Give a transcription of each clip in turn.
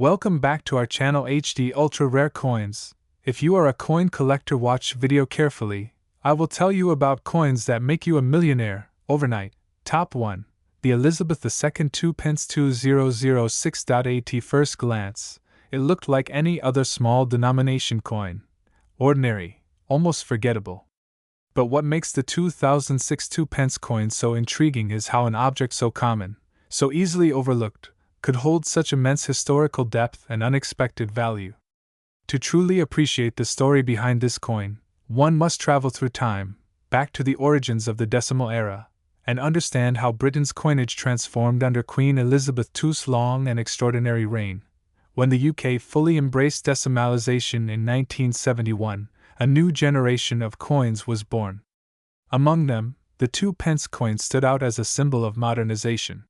Welcome back to our channel HD Ultra Rare Coins. If you are a coin collector, watch video carefully. I will tell you about coins that make you a millionaire overnight. Top 1. The Elizabeth II 2 pence 2006. At first glance, it looked like any other small denomination coin. Ordinary, almost forgettable. But what makes the 2006 2 pence coin so intriguing is how an object so common, so easily overlooked, could hold such immense historical depth and unexpected value. To truly appreciate the story behind this coin, one must travel through time, back to the origins of the decimal era, and understand how Britain's coinage transformed under Queen Elizabeth II's long and extraordinary reign. When the UK fully embraced decimalisation in 1971, a new generation of coins was born. Among them, the 2 pence coin stood out as a symbol of modernization.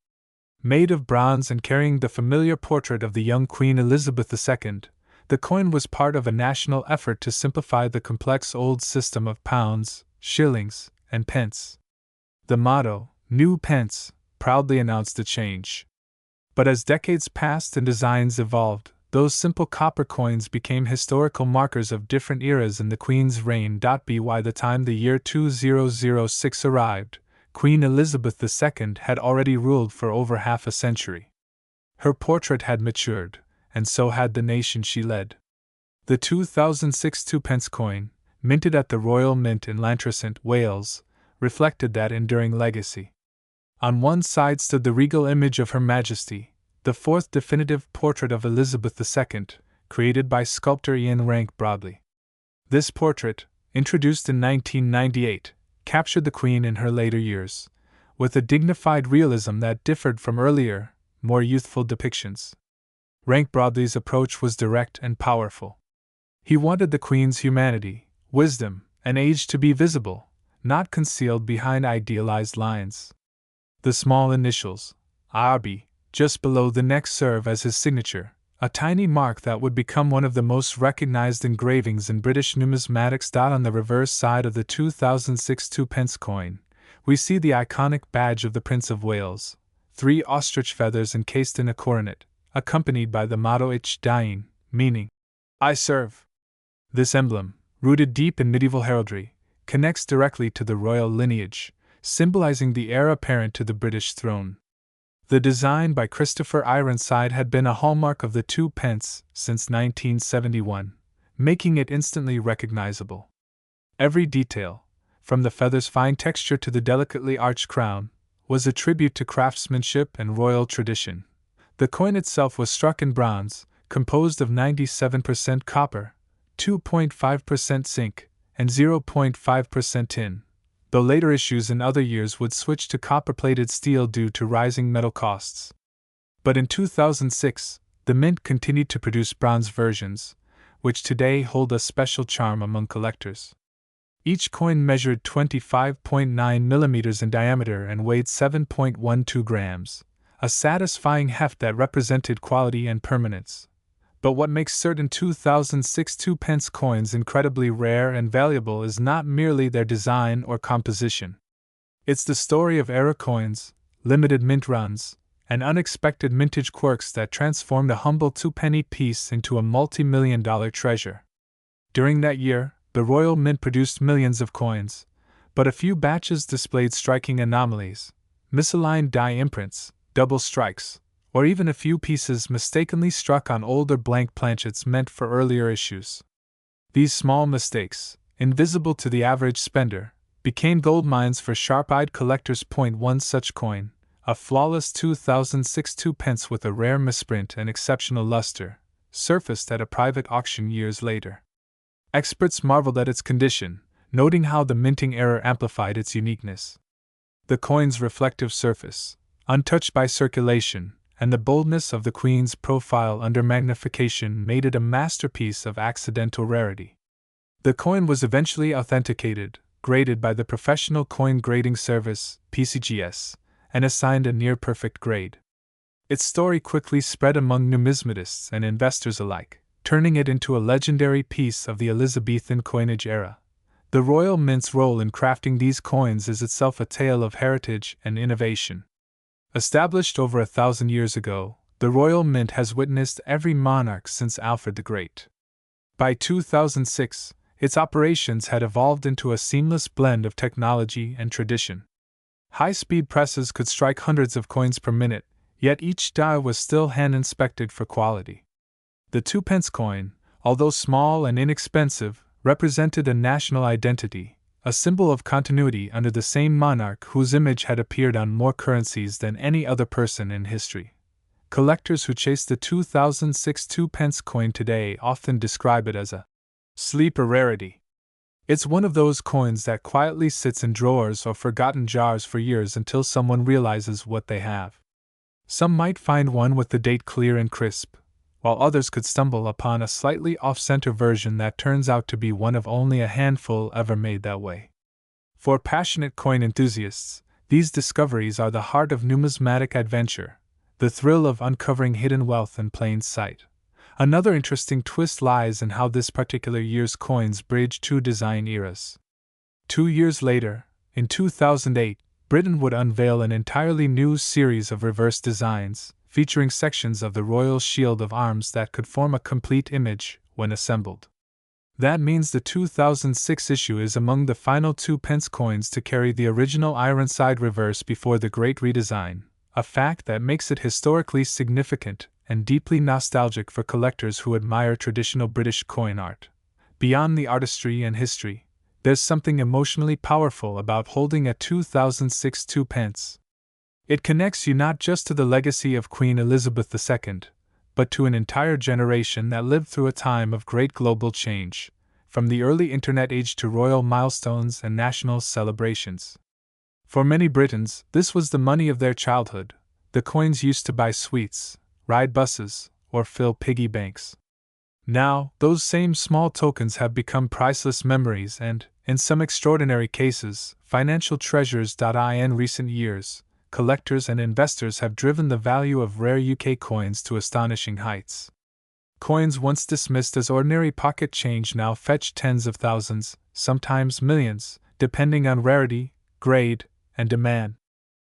Made of bronze and carrying the familiar portrait of the young Queen Elizabeth II, the coin was part of a national effort to simplify the complex old system of pounds, shillings, and pence. The motto, "New Pence," proudly announced the change. But as decades passed and designs evolved, those simple copper coins became historical markers of different eras in the Queen's reign. By the time the year 2006 arrived, Queen Elizabeth II had already ruled for over half a century. Her portrait had matured, and so had the nation she led. The 2006 2 pence coin, minted at the Royal Mint in Llantrisant, Wales, reflected that enduring legacy. On one side stood the regal image of Her Majesty, the fourth definitive portrait of Elizabeth II, created by sculptor Ian Rank Broadley. This portrait, introduced in 1998, captured the Queen in her later years, with a dignified realism that differed from earlier, more youthful depictions. Rank Broadley's approach was direct and powerful. He wanted the Queen's humanity, wisdom, and age to be visible, not concealed behind idealized lines. The small initials, RB, just below the neck serve as his signature, a tiny mark that would become one of the most recognized engravings in British numismatics. On the reverse side of the 2006 2 pence coin, we see the iconic badge of the Prince of Wales, 3 ostrich feathers encased in a coronet, accompanied by the motto Ich Dien, meaning, I serve. This emblem, rooted deep in medieval heraldry, connects directly to the royal lineage, symbolizing the heir apparent to the British throne. The design by Christopher Ironside had been a hallmark of the 2 pence since 1971, making it instantly recognizable. Every detail, from the feather's fine texture to the delicately arched crown, was a tribute to craftsmanship and royal tradition. The coin itself was struck in bronze, composed of 97% copper, 2.5% zinc, and 0.5% tin, though later issues in other years would switch to copper-plated steel due to rising metal costs. But in 2006, the Mint continued to produce bronze versions, which today hold a special charm among collectors. Each coin measured 25.9 millimeters in diameter and weighed 7.12 grams, a satisfying heft that represented quality and permanence. But what makes certain 2006 2 pence coins incredibly rare and valuable is not merely their design or composition. It's the story of era coins, limited mint runs, and unexpected mintage quirks that transformed a humble 2-penny piece into a multi-million-dollar treasure. During that year, the Royal Mint produced millions of coins, but a few batches displayed striking anomalies: misaligned die imprints, double strikes, or even a few pieces mistakenly struck on older blank planchets meant for earlier issues. These small mistakes, invisible to the average spender, became gold mines for sharp-eyed collectors. One such coin, a flawless 2006 2 pence with a rare misprint and exceptional luster, surfaced at a private auction years later. Experts marveled at its condition, noting how the minting error amplified its uniqueness. The coin's reflective surface, untouched by circulation, and the boldness of the Queen's profile under magnification made it a masterpiece of accidental rarity. The coin was eventually authenticated, graded by the Professional Coin Grading Service, PCGS, and assigned a near-perfect grade. Its story quickly spread among numismatists and investors alike, turning it into a legendary piece of the Elizabethan coinage era. The Royal Mint's role in crafting these coins is itself a tale of heritage and innovation. Established over 1,000 years ago, The Royal Mint has witnessed every monarch since Alfred the Great. By 2006, its operations had evolved into a seamless blend of technology and tradition. High-speed presses could strike hundreds of coins per minute, yet each die was still hand-inspected for quality. The 2-pence coin, although small and inexpensive, represented a national identity, a symbol of continuity under the same monarch whose image had appeared on more currencies than any other person in history. Collectors who chase the 2006 2-pence coin today often describe it as a sleeper rarity. It's one of those coins that quietly sits in drawers or forgotten jars for years until someone realizes what they have. Some might find one with the date clear and crisp, while others could stumble upon a slightly off-center version that turns out to be one of only a handful ever made that way. For passionate coin enthusiasts, these discoveries are the heart of numismatic adventure, the thrill of uncovering hidden wealth in plain sight. Another interesting twist lies in how this particular year's coins bridge two design eras. 2 years later, in 2008, Britain would unveil an entirely new series of reverse designs, featuring sections of the royal shield of arms that could form a complete image when assembled. That means the 2006 issue is among the final 2-pence coins to carry the original Ironside reverse before the Great Redesign, a fact that makes it historically significant and deeply nostalgic for collectors who admire traditional British coin art. Beyond the artistry and history, there's something emotionally powerful about holding a 2006 2-pence. It connects you not just to the legacy of Queen Elizabeth II, but to an entire generation that lived through a time of great global change, from the early internet age to royal milestones and national celebrations. For many Britons, this was the money of their childhood, the coins used to buy sweets, ride buses, or fill piggy banks. Now, those same small tokens have become priceless memories and, in some extraordinary cases, financial treasures. In recent years, collectors and investors have driven the value of rare UK coins to astonishing heights. Coins once dismissed as ordinary pocket change now fetch tens of thousands, sometimes millions, depending on rarity, grade, and demand.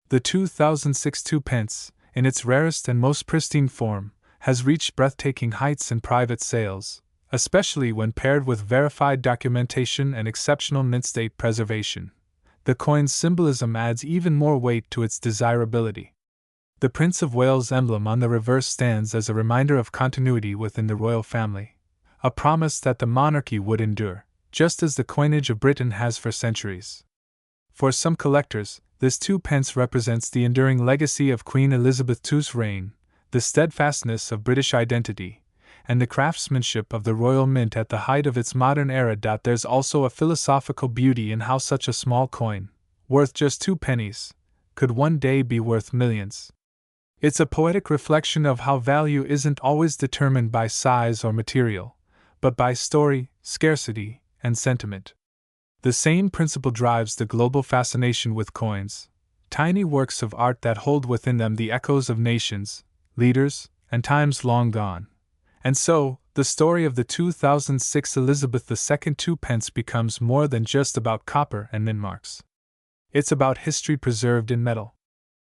The 2006 2-pence, in its rarest and most pristine form, has reached breathtaking heights in private sales, especially when paired with verified documentation and exceptional mint state preservation. The coin's symbolism adds even more weight to its desirability. The Prince of Wales emblem on the reverse stands as a reminder of continuity within the royal family, a promise that the monarchy would endure, just as the coinage of Britain has for centuries. For some collectors, this 2-pence represents the enduring legacy of Queen Elizabeth II's reign, the steadfastness of British identity, and the craftsmanship of the Royal Mint at the height of its modern era. There's also a philosophical beauty in how such a small coin, worth just 2 pennies, could one day be worth millions. It's a poetic reflection of how value isn't always determined by size or material, but by story, scarcity, and sentiment. The same principle drives the global fascination with coins, tiny works of art that hold within them the echoes of nations, leaders, and times long gone. And so, the story of the 2006 Elizabeth II 2-pence becomes more than just about copper and mint marks. It's about history preserved in metal.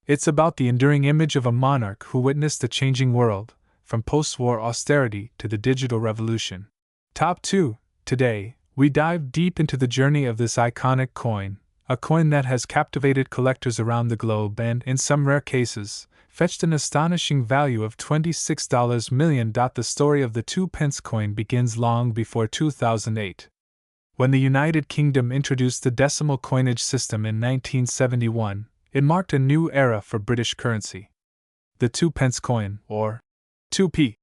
It's about the enduring image of a monarch who witnessed a changing world, from post-war austerity to the digital revolution. Top 2. Today, we dive deep into the journey of this iconic coin, a coin that has captivated collectors around the globe and, in some rare cases, fetched an astonishing value of $26 million. The story of the 2-pence coin begins long before 2008. When the United Kingdom introduced the decimal coinage system in 1971, it marked a new era for British currency. The 2-pence coin, or 2p,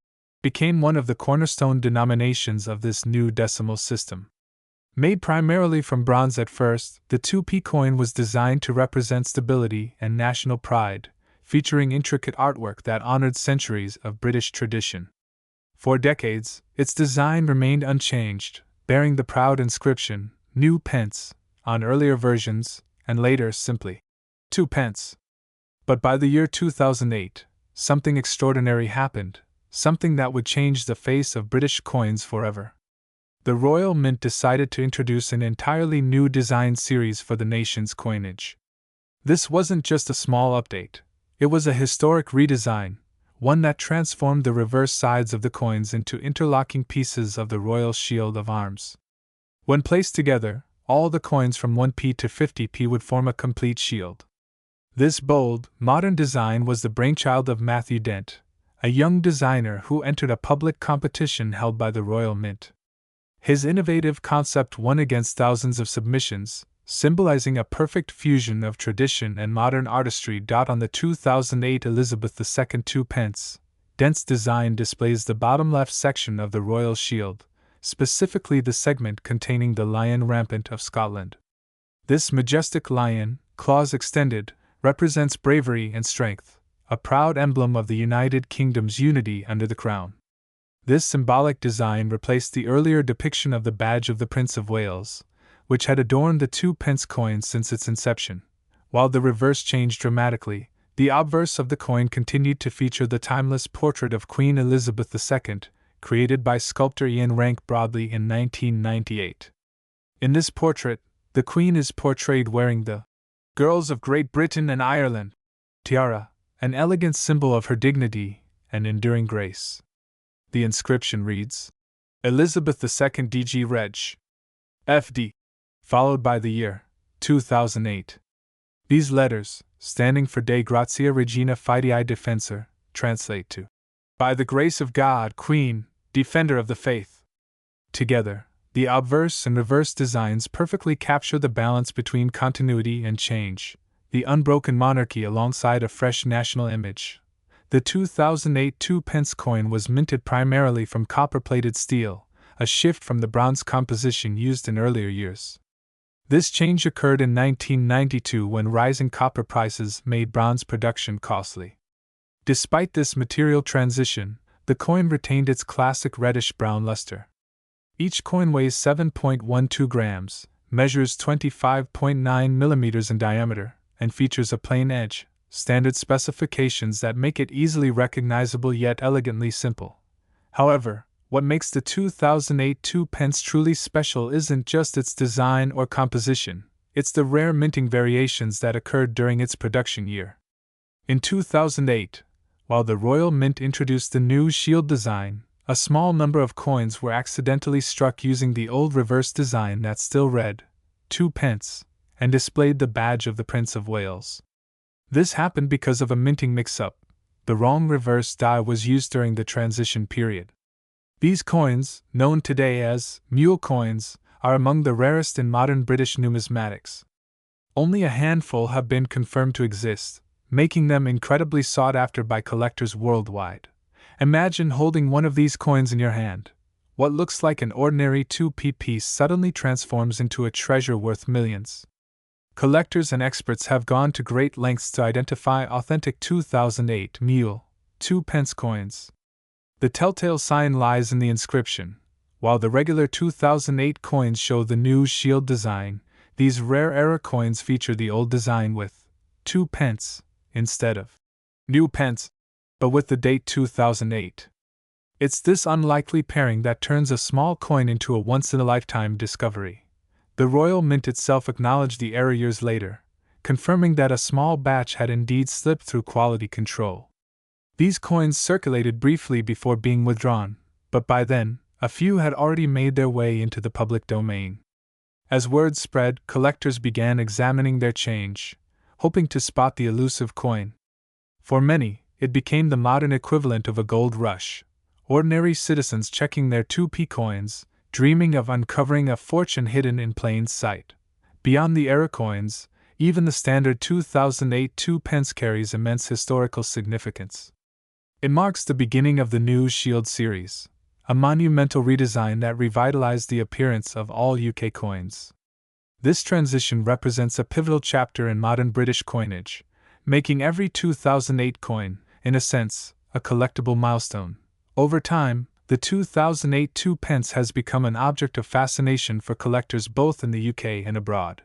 became one of the cornerstone denominations of this new decimal system. Made primarily from bronze at first, the 2p coin was designed to represent stability and national pride, featuring intricate artwork that honored centuries of British tradition. For decades, its design remained unchanged, bearing the proud inscription, New Pence, on earlier versions, and later simply, 2 pence. But by the year 2008, something extraordinary happened, something that would change the face of British coins forever. The Royal Mint decided to introduce an entirely new design series for the nation's coinage. This wasn't just a small update, it was a historic redesign, one that transformed the reverse sides of the coins into interlocking pieces of the royal shield of arms. When placed together, all the coins from 1p to 50p would form a complete shield. This bold, modern design was the brainchild of Matthew Dent, a young designer who entered a public competition held by the Royal Mint. His innovative concept won against thousands of submissions, symbolizing a perfect fusion of tradition and modern artistry. On the 2008 Elizabeth II 2 pence, Dent's design displays the bottom left section of the royal shield, specifically the segment containing the lion rampant of Scotland. This majestic lion, claws extended, represents bravery and strength, a proud emblem of the United Kingdom's unity under the crown. This symbolic design replaced the earlier depiction of the badge of the Prince of Wales, which had adorned the 2 pence coin since its inception. While the reverse changed dramatically, the obverse of the coin continued to feature the timeless portrait of Queen Elizabeth II, created by sculptor Ian Rank Broadley in 1998. In this portrait, the Queen is portrayed wearing the Girls of Great Britain and Ireland tiara, an elegant symbol of her dignity and enduring grace. The inscription reads, Elizabeth II DG Reg. FD, followed by the year 2008. These letters, standing for De Grazia Regina Fidei Defensor, translate to By the grace of God, Queen, Defender of the Faith. Together, the obverse and reverse designs perfectly capture the balance between continuity and change, the unbroken monarchy alongside a fresh national image. The 2008 2 pence coin was minted primarily from copper-plated steel, a shift from the bronze composition used in earlier years. This change occurred in 1992 when rising copper prices made bronze production costly. Despite this material transition, the coin retained its classic reddish-brown luster. Each coin weighs 7.12 grams, measures 25.9 millimeters in diameter, and features a plain edge, standard specifications that make it easily recognizable yet elegantly simple. However, what makes the 2008 2 pence truly special isn't just its design or composition, it's the rare minting variations that occurred during its production year. In 2008, while the Royal Mint introduced the new shield design, a small number of coins were accidentally struck using the old reverse design that still read 2 pence and displayed the badge of the Prince of Wales. This happened because of a minting mix-up. The wrong reverse die was used during the transition period. These coins, known today as mule coins, are among the rarest in modern British numismatics. Only a handful have been confirmed to exist, making them incredibly sought after by collectors worldwide. Imagine holding one of these coins in your hand. What looks like an ordinary 2p piece suddenly transforms into a treasure worth millions. Collectors and experts have gone to great lengths to identify authentic 2008 mule 2 pence coins. The telltale sign lies in the inscription. While the regular 2008 coins show the new shield design, these rare era coins feature the old design with 2 pence instead of new pence, but with the date 2008. It's this unlikely pairing that turns a small coin into a once-in-a-lifetime discovery. The Royal Mint itself acknowledged the error years later, confirming that a small batch had indeed slipped through quality control. These coins circulated briefly before being withdrawn, but by then, a few had already made their way into the public domain. As word spread, collectors began examining their change, hoping to spot the elusive coin. For many, it became the modern equivalent of a gold rush. Ordinary citizens checking their 2p coins, dreaming of uncovering a fortune hidden in plain sight. Beyond the era coins, even the standard 2008 2 pence carries immense historical significance. It marks the beginning of the new Shield series, a monumental redesign that revitalized the appearance of all UK coins. This transition represents a pivotal chapter in modern British coinage, making every 2008 coin, in a sense, a collectible milestone. Over time, the 2008 2 pence has become an object of fascination for collectors both in the UK and abroad.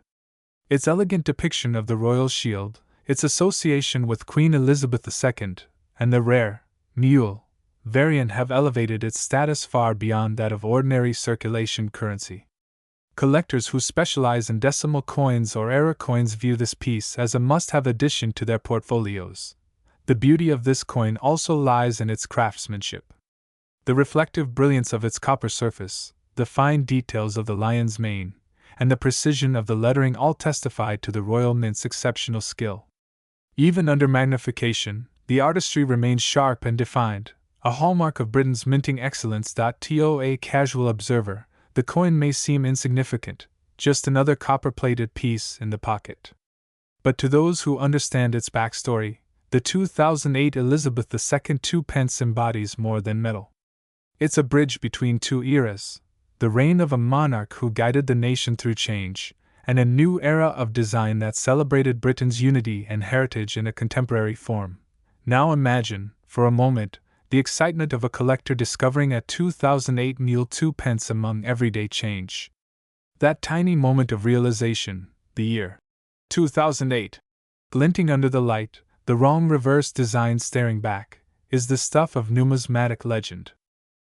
Its elegant depiction of the royal shield, its association with Queen Elizabeth II, and the rare mule variant have elevated its status far beyond that of ordinary circulation currency. Collectors who specialize in decimal coins or era coins view this piece as a must-have addition to their portfolios. The beauty of this coin also lies in its craftsmanship. The reflective brilliance of its copper surface, the fine details of the lion's mane, and the precision of the lettering all testify to the Royal Mint's exceptional skill. Even under magnification, the artistry remains sharp and defined, a hallmark of Britain's minting excellence. To a casual observer, the coin may seem insignificant, just another copper-plated piece in the pocket. But to those who understand its backstory, the 2008 Elizabeth II 2 pence embodies more than metal. It's a bridge between two eras, the reign of a monarch who guided the nation through change, and a new era of design that celebrated Britain's unity and heritage in a contemporary form. Now imagine, for a moment, the excitement of a collector discovering a 2008 mule 2 pence among everyday change. That tiny moment of realization, the year 2008, glinting under the light, the wrong reverse design staring back, is the stuff of numismatic legend.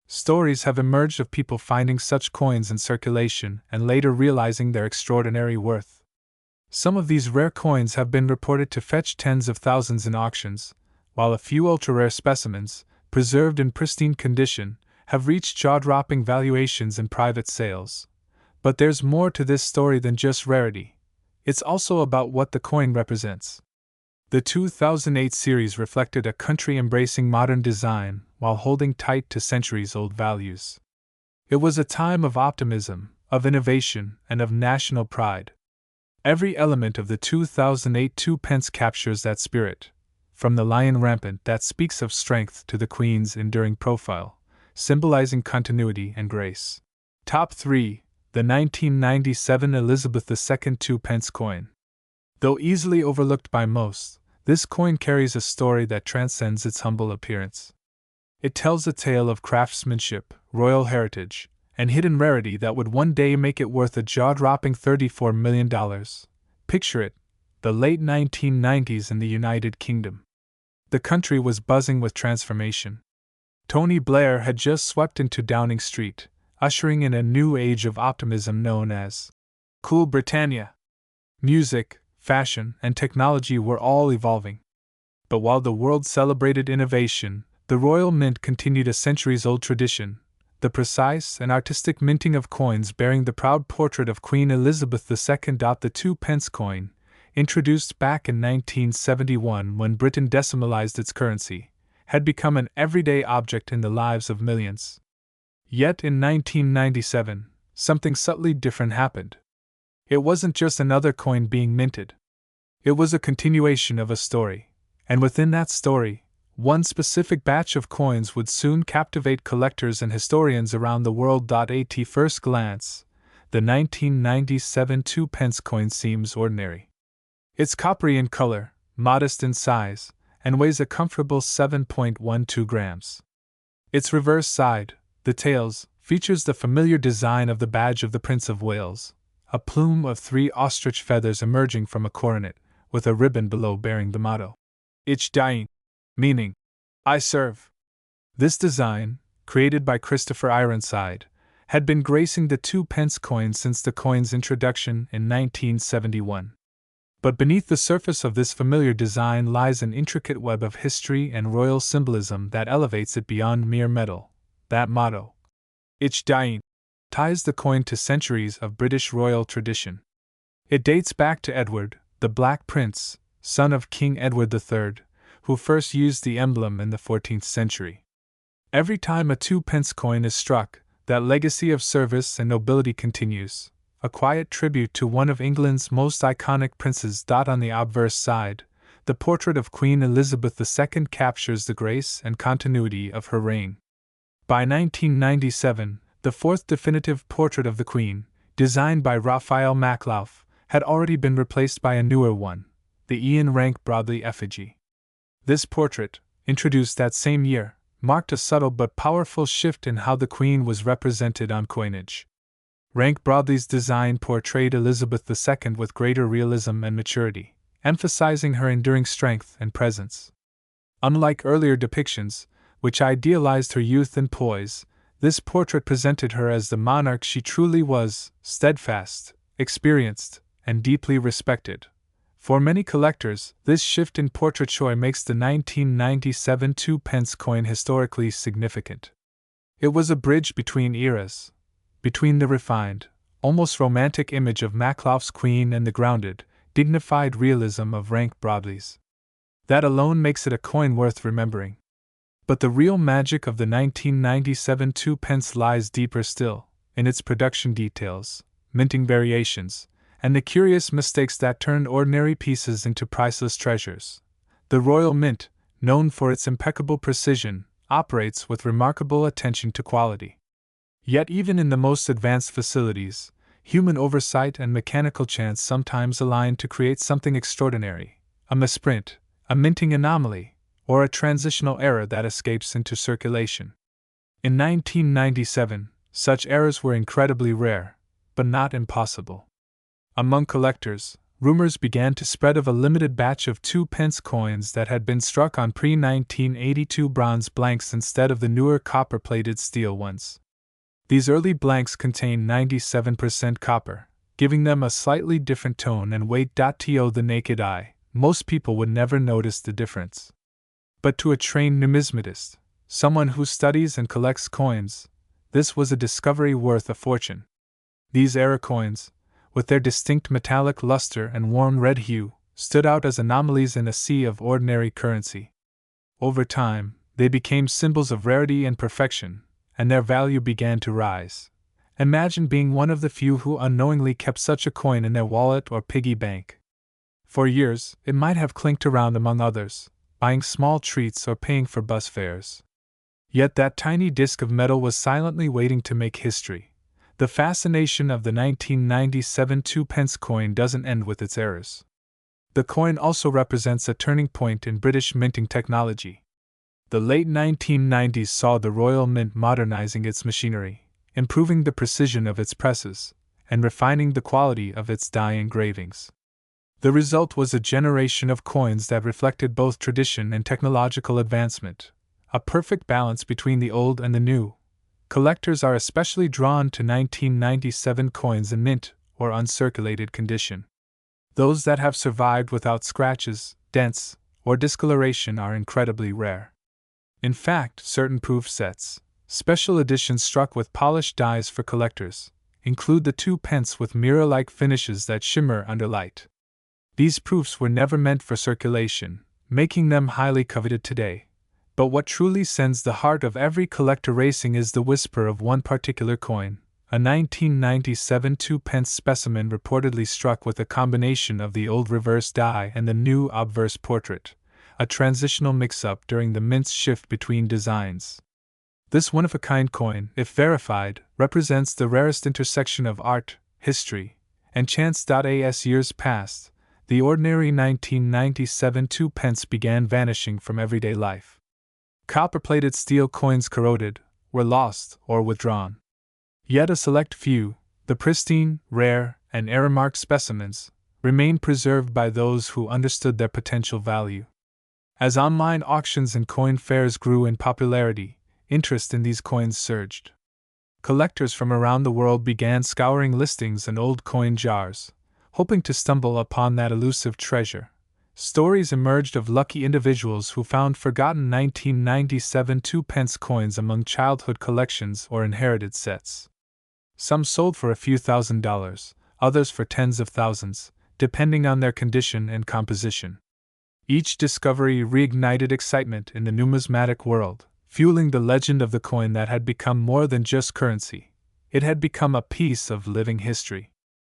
Stories have emerged of people finding such coins in circulation and later realizing their extraordinary worth. Some of these rare coins have been reported to fetch tens of thousands in auctions, while a few ultra-rare specimens, preserved in pristine condition, have reached jaw-dropping valuations in private sales. But there's more to this story than just rarity. It's also about what the coin represents. The 2008 series reflected a country embracing modern design while holding tight to centuries-old values. It was a time of optimism, of innovation, and of national pride. Every element of the 2008 2 pence captures that spirit, from the lion rampant that speaks of strength to the Queen's enduring profile, symbolizing continuity and grace. Top 3. The 1997 Elizabeth II 2 pence coin. Though easily overlooked by most, this coin carries a story that transcends its humble appearance. It tells a tale of craftsmanship, royal heritage, and hidden rarity that would one day make it worth a jaw-dropping $34 million. Picture it, the late 1990s in the United Kingdom. The country was buzzing with transformation. Tony Blair had just swept into Downing Street, ushering in a new age of optimism known as Cool Britannia. Music, fashion, and technology were all evolving. But while the world celebrated innovation, the Royal Mint continued a centuries-old tradition, the precise and artistic minting of coins bearing the proud portrait of Queen Elizabeth II. The 2 pence coin, introduced back in 1971 when Britain decimalized its currency, had become an everyday object in the lives of millions. Yet in 1997, something subtly different happened. It wasn't just another coin being minted. It was a continuation of a story, and within that story, one specific batch of coins would soon captivate collectors and historians around the world. At first glance, the 1997 2 pence coin seems ordinary. It's coppery in color, modest in size, and weighs a comfortable 7.12 grams. Its reverse side, the tails, features the familiar design of the badge of the Prince of Wales, a plume of 3 ostrich feathers emerging from a coronet, with a ribbon below bearing the motto, Ich diene, meaning, I serve. This design, created by Christopher Ironside, had been gracing the 2 pence coin since the coin's introduction in 1971. But beneath the surface of this familiar design lies an intricate web of history and royal symbolism that elevates it beyond mere metal. That motto, Ich diene, ties the coin to centuries of British royal tradition. It dates back to Edward, the Black Prince, son of King Edward III, who first used the emblem in the 14th century. Every time a 2 pence coin is struck, that legacy of service and nobility continues, a quiet tribute to one of England's most iconic princes. On the obverse side, the portrait of Queen Elizabeth II captures the grace and continuity of her reign. By 1997, the fourth definitive portrait of the Queen, designed by Raphael Maklauf, had already been replaced by a newer one, the Ian Rank Broadley effigy. This portrait, introduced that same year, marked a subtle but powerful shift in how the Queen was represented on coinage. Rank Broadley's design portrayed Elizabeth II with greater realism and maturity, emphasizing her enduring strength and presence. Unlike earlier depictions, which idealized her youth and poise, this portrait presented her as the monarch she truly was, steadfast, experienced, and deeply respected. For many collectors, this shift in portraiture makes the 1997 2-pence coin historically significant. It was a bridge between eras, between the refined, almost romantic image of Macloff's Queen and the grounded, dignified realism of Rank Broadley's. That alone makes it a coin worth remembering. But the real magic of the 1997 2-pence lies deeper still, in its production details, minting variations, and the curious mistakes that turned ordinary pieces into priceless treasures. The Royal Mint, known for its impeccable precision, operates with remarkable attention to quality. Yet even in the most advanced facilities, human oversight and mechanical chance sometimes align to create something extraordinary, a misprint, a minting anomaly, or a transitional error that escapes into circulation. In 1997, such errors were incredibly rare, but not impossible. Among collectors, rumors began to spread of a limited batch of 2-pence coins that had been struck on pre-1982 bronze blanks instead of the newer copper-plated steel ones. These early blanks contained 97% copper, giving them a slightly different tone and weight. To the naked eye, most people would never notice the difference. But to a trained numismatist, someone who studies and collects coins, this was a discovery worth a fortune. These era coins, with their distinct metallic luster and warm red hue, stood out as anomalies in a sea of ordinary currency. Over time, they became symbols of rarity and perfection, and their value began to rise. Imagine being one of the few who unknowingly kept such a coin in their wallet or piggy bank. For years, it might have clinked around among others, buying small treats or paying for bus fares. Yet that tiny disc of metal was silently waiting to make history. The fascination of the 1997 2-pence coin doesn't end with its errors. The coin also represents a turning point in British minting technology. The late 1990s saw the Royal Mint modernizing its machinery, improving the precision of its presses, and refining the quality of its die engravings. The result was a generation of coins that reflected both tradition and technological advancement, a perfect balance between the old and the new. Collectors are especially drawn to 1997 coins in mint or uncirculated condition. Those that have survived without scratches, dents, or discoloration are incredibly rare. In fact, certain proof sets, special editions struck with polished dies for collectors, include the 2-pence with mirror-like finishes that shimmer under light. These proofs were never meant for circulation, making them highly coveted today. But what truly sends the heart of every collector racing is the whisper of one particular coin, a 1997 2-pence specimen reportedly struck with a combination of the old reverse die and the new obverse portrait, a transitional mix-up during the mint's shift between designs. This one-of-a-kind coin, if verified, represents the rarest intersection of art, history, and chance. As years passed, the ordinary 1997 2-pence began vanishing from everyday life. Copper-plated steel coins corroded, were lost, or withdrawn. Yet a select few, the pristine, rare, and error-marked specimens, remained preserved by those who understood their potential value. As online auctions and coin fairs grew in popularity, interest in these coins surged. Collectors from around the world began scouring listings and old coin jars, hoping to stumble upon that elusive treasure. Stories emerged of lucky individuals who found forgotten 1997 2-pence coins among childhood collections or inherited sets. Some sold for a few $1,000s, others for tens of thousands, depending on their condition and composition. Each discovery reignited excitement in the numismatic world, fueling the legend of the coin that had become more than just currency. It had become a piece of living history.